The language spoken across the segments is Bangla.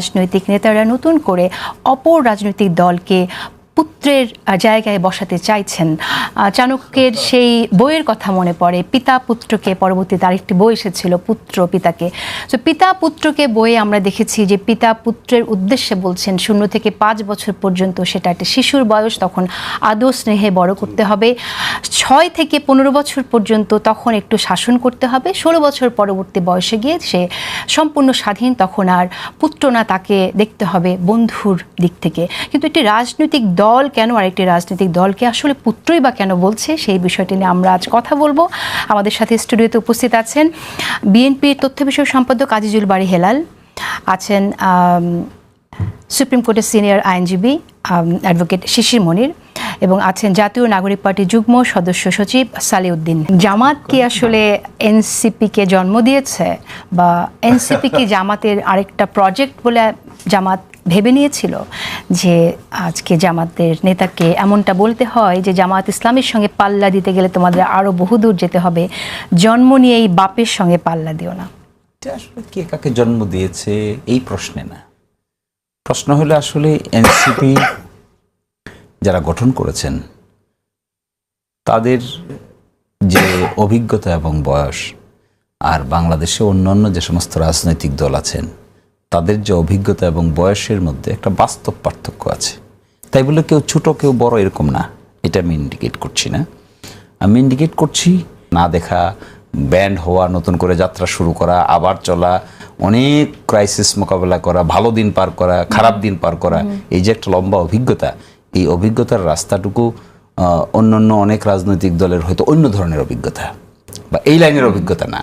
রাজনৈতিক নেতারা নতুন করে অপর রাজনৈতিক দলকে পুত্রের জায়গায় বসাতে চাইছেন। চাণক্যের সেই বইয়ের কথা মনে পড়ে, পিতা পুত্রকে। পরবর্তীতে আরেকটি বই এসেছিল পুত্র পিতাকে। তো পিতা পুত্রকে বইয়ে আমরা দেখেছি যে পিতা পুত্রের উদ্দেশ্যে বলছেন 0 থেকে 5 বছর পর্যন্ত সেটা একটা শিশুর বয়স, তখন আদর স্নেহে বড় করতে হবে। 6 থেকে 15 বছর পর্যন্ত তখন একটু শাসন করতে হবে। 16 বছর পরবর্তী বয়সে গিয়ে সে সম্পূর্ণ স্বাধীন, তখন আর পুত্র না, তাকে দেখতে হবে বন্ধুর দিক থেকে। কিন্তু একটি রাজনৈতিক দল কেন আরেকটি রাজনৈতিক দলকে আসলে পুত্রই বা কেন বলছে, সেই বিষয়টি নিয়ে আমরা আজ কথা বলবো। আমাদের সাথে স্টুডিওতে উপস্থিত আছেন বিএনপির তথ্য বিষয়ক সম্পাদক আজিজুল বারী হেলাল, আছেন সুপ্রিম কোর্টের সিনিয়র আইনজীবী অ্যাডভোকেট শিশির মনির, এবং আছেন জাতীয় নাগরিক পার্টির যুগ্ম সদস্য সচিব সালেউদ্দিন। জামাত কি আসলে এনসিপিকে জন্ম দিয়েছে, বা এনসিপি কি জামাতের আরেকটা প্রজেক্ট বলে জামাত ভেবে নিয়েছিল, যে আজকে জামাতের নেতাকে এমনটা বলতে হয় যে জামাত ইসলামের সঙ্গে পাল্লা দিতে গেলে তোমাদের আরো বহুদূর যেতে হবে, জন্ম নিয়ে এই বাপের সঙ্গে পাল্লা দিও না? এটা আসলে কে কাকে জন্ম দিয়েছে এই প্রশ্নে না, প্রশ্ন হলো আসলে এনসিপি যারা গঠন করেছেন তাদের যে অভিজ্ঞতা এবং বয়স, আর বাংলাদেশে অন্যান্য যে সমস্ত রাজনৈতিক দল আছেন তাদের যে অভিজ্ঞতা এবং বয়সের মধ্যে একটা বাস্তব পার্থক্য আছে। তাই বলে কেউ ছোট কেউ বড় এরকম না, এটা আমি ইন্ডিকেট করছি না। আমি ইন্ডিকেট করছি না দেখা, ব্যান্ড হওয়া, নতুন করে যাত্রা শুরু করা, আবার চলা, অনেক ক্রাইসিস মোকাবেলা করা, ভালো দিন পার করা, খারাপ দিন পার করা, এই যে একটা লম্বা অভিজ্ঞতা, এই অভিজ্ঞতার রাস্তাটুকু অন্যান্য অনেক রাজনৈতিক দলের হয়তো অন্য ধরনের অভিজ্ঞতা বা এই লাইনের অভিজ্ঞতা না।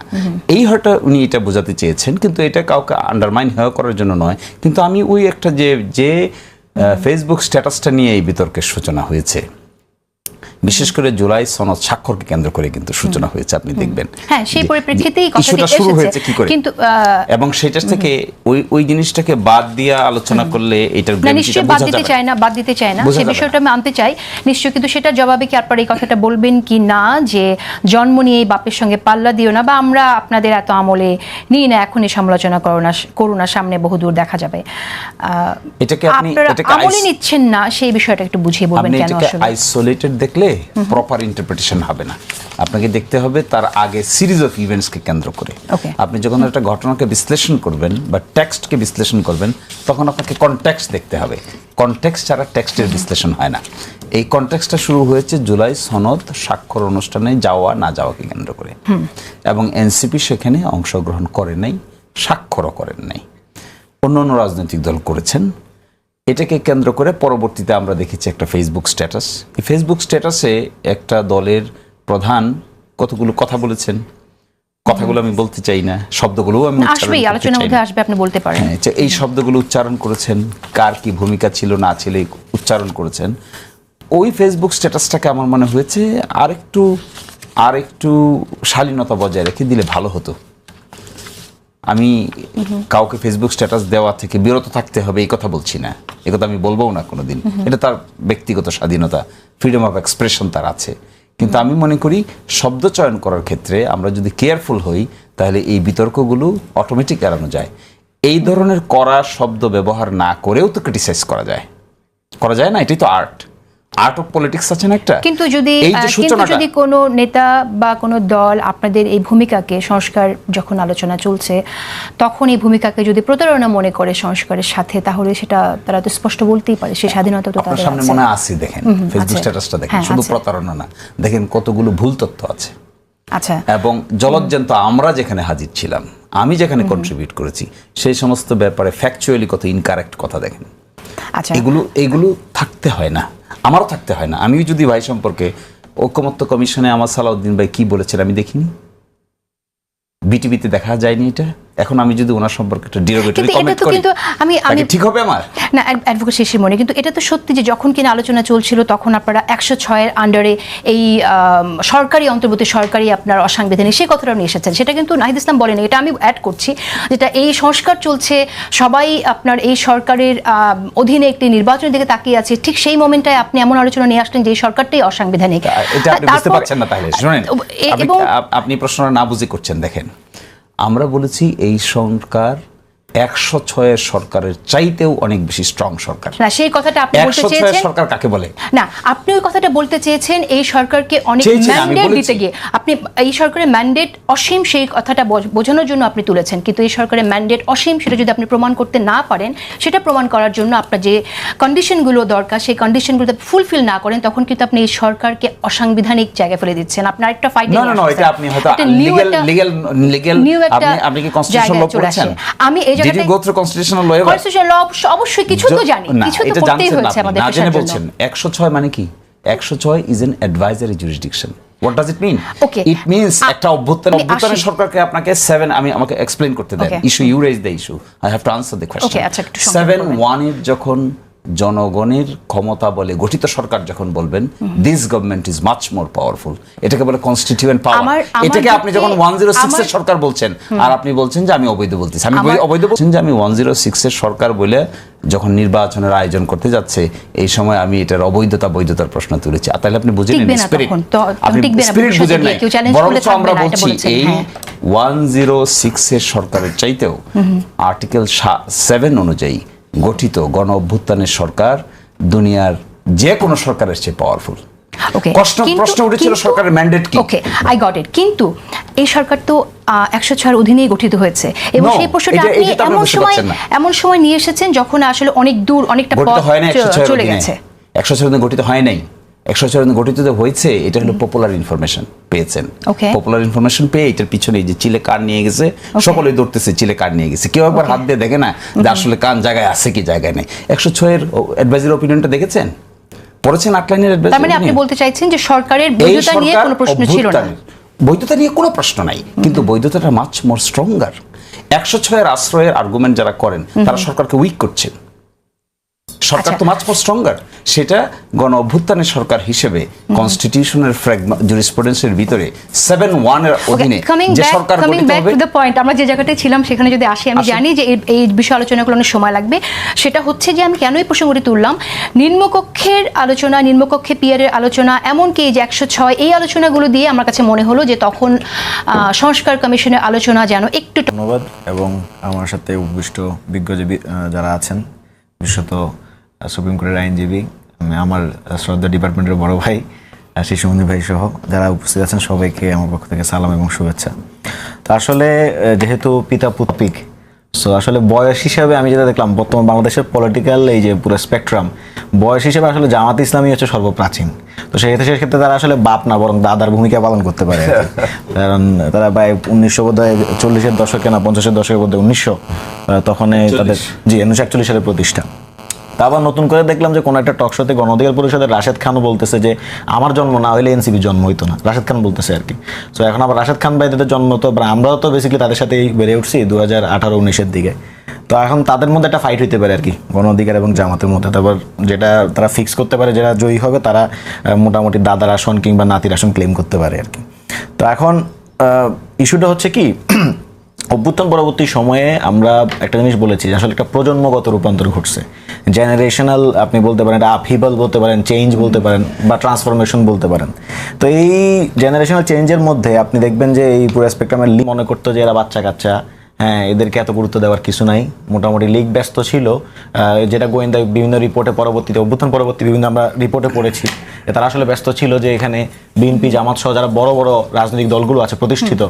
এই হয়তো উনি এটা বোঝাতে চেয়েছেন, কিন্তু এটা কাউকে আন্ডারমাইন হওয়া করার জন্য নয়। কিন্তু আমি ওই একটা যে ফেসবুক স্ট্যাটাসটা নিয়ে এই বিতর্কের সূচনা হয়েছে, বিশেষ করে জুলাই সনদ স্বাক্ষরকে কেন্দ্র করে কিন্তু সূচনা হয়েছে, আপনি দেখবেন। হ্যাঁ, সেই পরিপ্রেক্ষিতেই কথাটা শুরু হয়েছে কি করে, কিন্তু এবং সেটা থেকে ওই জিনিসটাকে বাদ দিয়ে আলোচনা করলে এটার নিশ্চয়ই বাদ দিতে চায় না সেই বিষয়টা আমি আনতে চাই নিশ্চয়ই। কিন্তু সেটা জবাবে কি আপনারা এই কথাটা বলবেন কি না, যে জন্ম নিয়ে বাপের সঙ্গে পাল্লা দিও না, বা আমরা আপনাদের এত আমলে নিই না, এখনই সমালোচনা করো না, সামনে বহুদূর দেখা যাবে, এটাকে আপনি আমলে নিচ্ছেন না, সেই বিষয়টা একটু বুঝিয়ে বলবেন কেন? আসলে আইসোলেটেড দেখলে প্রপার ইন্টারপ্রিটেশন হবে না, আপনাকে দেখতে হবে তার আগে সিরিজ অফ ইভেন্টসকে কেন্দ্র করে। আপনি যখন একটা ঘটনাকে বিশ্লেষণ করবেন বা টেক্সটকে বিশ্লেষণ করবেন, তখন আপনাকে কনটেক্সট দেখতে হবে। কনটেক্সট ছাড়া টেক্সটের বিশ্লেষণ হয় না। এই কনটেক্সটটা শুরু হয়েছে জুলাই সনদ স্বাক্ষর অনুষ্ঠানে যাওয়া না যাওয়াকে কেন্দ্র করে, এবং এনসিপি সেখানে অংশগ্রহণ করে নাই, স্বাক্ষরও করেন নাই, অন্য রাজনৈতিক দল করেছেন। এটাকে কেন্দ্র করে পরবর্তীতে আমরা দেখেছি একটা ফেসবুক স্ট্যাটাস। এই ফেসবুক স্ট্যাটাসে একটা দলের প্রধান কতগুলো কথা বলেছেন, কথাগুলো আমি বলতে চাই না, শব্দগুলো আমি আলোচনার মধ্যে আসবে, আপনি বলতে পারেন। এই শব্দগুলো উচ্চারণ করেছেন, কার কি ভূমিকা ছিল না ছিল উচ্চারণ করেছেন। ওই ফেসবুক স্ট্যাটাসটাকে আমার মনে হয়েছে আরেকটু শালীনতা বজায় রেখে দিলে ভালো হতো। আমি কাউকে ফেসবুক স্ট্যাটাস দেওয়া থেকে বিরত থাকতে হবে এই কথা বলছি না, এ কথা আমি বলবো না কোনোদিন, এটা তার ব্যক্তিগত স্বাধীনতা, ফ্রিডম অফ এক্সপ্রেশন তার আছে। কিন্তু আমি মনে করি শব্দ চয়ন করার ক্ষেত্রে আমরা যদি কেয়ারফুল হই, তাহলে এই বিতর্কগুলো অটোমেটিক এড়ানো যায়। এই ধরনের কড়া শব্দ ব্যবহার না করেও তো ক্রিটিসাইজ করা যায় না, এটাই তো আর্ট অফ পলিটিক্স আছে না একটা। কিন্তু যদি কোনো নেতা বা কোনো দল আপনাদের এই ভূমিকাকে, সংস্কার যখন আলোচনা চলছে তখন এই ভূমিকাকে যদি প্রতারণা মনে করে সংস্কারের সাথে, তাহলে সেটা তারা তো স্পষ্ট বলতেই পারে, সেই স্বাধীনতা তো তাদের সামনে মনে আছে। দেখেন ফেসবুক স্ট্যাটাসটা দেখেন, শুধু প্রতারণা না, দেখেন কতগুলো ভুল তথ্য আছে। আচ্ছা, এবং জলজ্জান্ত আমরা যেখানে হাজির ছিলাম, আমি যেখানে কন্ট্রিবিউট করেছি, সেই সমস্ত ব্যাপারে ফ্যাকচুয়ালি কত ইনকারেক্ট কথা দেখেন। আচ্ছা, এগুলো থাকতে হয় না, আমারও থাকতে হয় না। আমিও যদি ভাই সম্পর্কে ঐকমত্য কমিশনে আমার সালাউদ্দিন ভাই কি বলেছেন আমি দেখিনি, বিটিভিতে দেখা যায়নি এটা। এখন আমি যদি ওনার সম্পর্কে একটা ডিরোগেটরি কমেন্ট করি, আমি ঠিক হবে আমার না? অ্যাডভোকেট শিশির মনি, কিন্তু এটা তো সত্যি যে যখন কিনা আলোচনা চলছিল তখন আপনারা 106 এর আন্ডারে এই সরকারি অন্তর্বর্তী সরকারি আপনার অসাংবিধানিক সেই কথাটা নিয়ে এসেছেন, সেটা কিন্তু নাহিদ ইসলাম বলেনি। এটা আমি অ্যাড করছি, যেটা এই সংস্কার চলছে, সবাই আপনার এই সরকারের অধীনে একটি নির্বাচনের দিকে তাকিয়ে আছে, ঠিক সেই মোমেন্টে আপনি এমন আলোচনা নিয়ে আসলেন যে এই সরকারটাই অসাংবিধানিক। এটা আপনি বুঝতে পারছেন না, তাহলে শুনেন, আপনি প্রশ্নটা না বুঝে করছেন। দেখেন, আমরা বলেছি এই সরকার 106 সরকারের চাইতেও অনেক বেশি স্ট্রং সরকার। না, সেই কথাটা আপনি বলতে 106 চেয়েছেন। সরকার কাকে বলে? না, আপনি ওই কথাটা বলতে চেয়েছেন এই সরকারকে অনেক ম্যান্ডেট দিতে গিয়ে। আপনি এই সরকারের ম্যান্ডেট অসীম, সেই কথাটা বোঝানোর জন্য আপনি তুলেছেন। কিন্তু এই সরকারের ম্যান্ডেট অসীম সেটা যদি আপনি প্রমাণ করতে না পারেন, সেটা প্রমাণ করার জন্য আপনার যে কন্ডিশনগুলো দরকার সেই কন্ডিশনগুলো ফুলফিল না করেন, তখন কিন্তু আপনি এই সরকারকে অসাংবিধানিক জায়গায় ফেলে দিচ্ছেন। আপনার একটা ফাইট না, এটা আপনি হয়তো লিগ্যাল আপনি কি কনস্টিটিউশন ল পড়েছেন? আমি এই জায়গায় কনস্টিটিউশনাল ল অবশ্যই কিছু তো জানি, কিছু তো করতেই হয়েছে আমাদের না জেনে দেশের বলছেন। জন্য। 106 মানে কি? 106 is an advisory jurisdiction. What does it mean? Okay. It means একটা অভ্যুত্থানের সরকারকে আপনাকে আমাকে এক্সপ্লেইন করতে দেন। Issue, you raise the issue, I have to answer the question. 7-1 এর যখন জনগণের ক্ষমতা বলে গঠিত সরকার যখন বলবেন this government is much more powerful, এটাকে বলে কনস্টিটিউয়েন্ট পাওয়ার। এটাকে আপনি যখন 106 এর সরকার বলছেন আর আপনি বলছেন যে আমি অবৈধ বলতেছি, আমি অবৈধ বলছেন যে আমি 106 এর সরকার বলে যখন নির্বাচনের আয়োজন করতে যাচ্ছে এই সময় আমি এটার বৈধতার প্রশ্ন তুলেছি। তাহলে আপনি বুঝেন স্পিরিট, আপনি স্পিরিট বুঝেন না। বরং আমরা বলছি এই 106 এর সরকারের চাইতেও আর্টিকেল 7 অনুযায়ী গঠিত গণ অভ্যুত্থানের সরকার দুনিয়ার যে কোনো সরকারের চেয়ে পাওয়ারফুল। প্রশ্ন উঠেছিল সরকারের ম্যান্ডেট কি? ওকে, আই গট ইট। কিন্তু এই সরকার তো 106 অধীনেই গঠিত হয়েছে এবং সেই প্রশ্নটা আপনি এমন সময় নিয়ে এসেছেন যখন আসলে অনেক দূর, অনেকটা পথ চলে গেছে। 106 গঠিত হয় নাই, 106 গঠিত হয়েছে। এটা হলো পপুলার ইনফরমেশন পেয়েছেন। পপুলার ইনফরমেশন পেয়ে এটার পিছনে যে চিলে কার নিয়ে গেছে, সকলেই ধরতেছে চিলে কার নিয়ে গেছে। কেউ একবার হাত দিয়ে দেখে না যে আসলে কান জায়গায় আছে কি জায়গায় নেই। 106 এর অ্যাডভাইজারি অপিনিয়নটা দেখেছেন, পড়েছেন? 8 লাইনের অ্যাডভাইজারি। তার মানে আপনি বলতে চাইছেন যে সরকারের বৈধতা নিয়ে কোনো প্রশ্ন ছিল না? বৈধতা নিয়ে কোনো প্রশ্ন নাই, কিন্তু বৈধতাটা মাচ মোর স্ট্রঙ্গার। 106 এর আশ্রয়ের আর্গুমেন্ট যারা করেন তারা সরকারকে উইক করছেন। সরকার তো মাচ মোর স্ট্রঙ্গার। সেটা গণ অভ্যুত্থানের সরকার হিসেবে কনস্টিটিউশনের জুরিসপ্রুডেন্সের ভিতরে 7-1 এর অধীনে যে সরকার গঠিত হবে। দ্য পয়েন্ট, আমরা যে জায়গাটায় ছিলাম সেখানে যদি আসি, আমি জানি যে এই বিষয় আলোচনা করলে অনেক সময় লাগবে। সেটা হচ্ছে যে আমি কেন এই প্রসঙ্গটি তুললাম, নিম্নকক্ষের আলোচনা, নিম্নকক্ষে পিয়ারের আলোচনা, এমনকি এই যে 106 এই আলোচনাগুলো দিয়ে আমার কাছে মনে হলো যে তখন সংস্কার কমিশনের আলোচনা যেন একটু। ধন্যবাদ। এবং আমার সাথে উপবিষ্ট বিজ্ঞজীবী যারা আছেন, বিশেষত সুপ্রিম কোর্টের আইনজীবী, আমার শ্রদ্ধা ডিপার্টমেন্টের বড় ভাই শিশুমন্দির ভাই সহ যারা উপস্থিত আছেন, সবাইকে আমার পক্ষ থেকে সালাম এবং শুভেচ্ছা। তো আসলে যেহেতু পিতা পুত্রিক, সো আসলে বয়স হিসাবে আমি যেটা দেখলাম বর্তমান বাংলাদেশের পলিটিক্যাল এই যে পুরো স্পেকট্রাম, বয়স হিসেবে আসলে জামাত ইসলামী হচ্ছে সর্বপ্রাচীন। তো সেক্ষেত্রে তারা আসলে বাপ না বরং দাদার ভূমিকা পালন করতে পারে। কারণ তারা প্রায় 1940-এর দশকে না 50-এর দশকের মধ্যে 1900 তখন তাদের 1941 সালে প্রতিষ্ঠা। তা আবার নতুন করে দেখলাম যে কোনো একটা টক শোতে গণ অধিকার পরিষদের রাশেদ খানও বলতেছে যে আমার জন্ম না হইলে এনসিপি জন্ম হইতো না। রাশেদ খান বলতেছে আর কি। তো এখন আবার রাশেদ খান ভাইদের জন্ম তো আমরাও তো বেসিক্যালি তাদের সাথেই বেড়ে উঠছি 2018-19-এর দিকে। তো এখন তাদের মধ্যে একটা ফাইট হইতে পারে আর কি, গণ অধিকার এবং জামাতের মধ্যে। তারপর যেটা তারা ফিক্স করতে পারে, যারা জয়ী হবে তারা মোটামুটি দাদার আসন কিংবা নাতির আসন ক্লেম করতে পারে আর কি। তো এখন ইস্যুটা হচ্ছে কি, অভ্যুত্থান পরবর্তী সময়ে আমরা একটা জিনিস বলেছি, আসলে একটা প্রজন্মগত রূপান্তর ঘটছে। জেনারেশনাল আপনি বলতে পারেন, এটা আপহিবল বলতে পারেন, চেঞ্জ বলতে পারেন, বা ট্রান্সফরমেশন বলতে পারেন। তো এই জেনারেশনাল চেঞ্জের মধ্যে আপনি দেখবেন যে এই পুরো স্পেকট্রামের মনে করতো যে এরা বাচ্চা কাচ্চা, হ্যাঁ এদেরকে এত গুরুত্ব দেওয়ার কিছু নাই। মোটামুটি লিগ ব্যস্ত ছিল, যেটা গোয়েন্দা বিভিন্ন রিপোর্টে পরবর্তীতে অভ্যুত্থান পরবর্তী বিভিন্ন আমরা রিপোর্টে পড়েছি, তারা আসলে ব্যস্ত ছিল যে এখানে বিএনপি, জামাত সহ যারা বড় বড় রাজনৈতিক দলগুলো আছে প্রতিষ্ঠিত,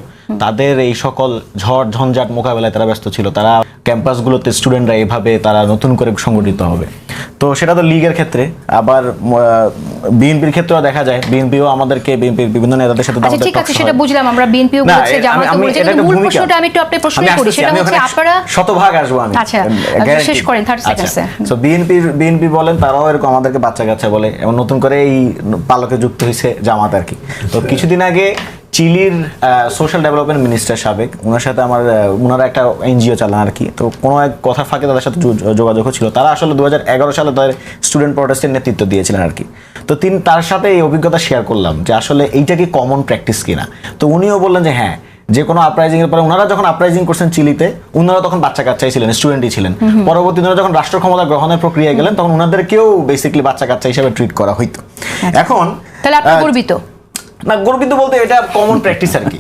তাদের এই সকল ঝড় ঝঞ্ঝাট মোকাবেলায় তারা ব্যস্ত ছিল। তারা ক্যাম্পাসগুলোতে স্টুডেন্টরা এভাবে তারা নতুন করে সংগঠিত হবে। তো সেটা তো লীগের ক্ষেত্রে। আবার বিএনপির ক্ষেত্রেও দেখা যায়, বিএনপিও আমাদেরকে বিএনপির বিভিন্ন নেতাদের সাথে ঠিক আছে, সেটা বুঝলাম আমরা। বিএনপিও বলছে, জামাতও বলছে, কিন্তু মূল প্রশ্নটা আমি একটু আপনাকে প্রশ্ন করি, সেটা হচ্ছে আপনারা শতভাগ আসবো আমি। আচ্ছা, শেষ করেন 30 সেকেন্ডসে। সো বিএনপি বলেন, তারাও এরকম আমাদেরকে বাচ্চা কাচ্চা বলে, এবং নতুন করে এই পালকে যুক্ত হয়েছে জামাত আর কি। তো কিছুদিন আগে চিলির সোশ্যাল ডেভেলপমেন্ট মিনিস্টার সাবেক, ওনার সাথে ওনারা একটা এনজিও চালান আর কি। তো কোনো এক কথা ফাঁকে তাদের সাথে যোগাযোগ ছিল। তারা আসলে 2011 সালে তাদের স্টুডেন্ট প্রটেস্টের নেতৃত্ব দিয়েছিলেন আর কি। তো তার সাথে এই অভিজ্ঞতা শেয়ার করলাম যে আসলে এইটা কি কমন প্র্যাকটিস কিনা। তো উনিও বললেন যে হ্যাঁ, যে কোনো আপরাইজিং এর পরে ওনারা যখন আপরাইজিং করছেন চিলিতে, ওনারা তখন বাচ্চা কাচ্চাই ছিলেন, স্টুডেন্টই ছিলেন। পরবর্তী দিনে যখন রাষ্ট্র ক্ষমতা গ্রহণের প্রক্রিয়ায় গেলেন, তখন ওনাদেরকেও বেসিক্যালি বাচ্চা কাচ্চা হিসেবে ট্রিট করা হইতো। এখন তাহলে আপনি গর্বিত না, গর্বিত বলতে এটা কমন প্র্যাকটিস আর কি।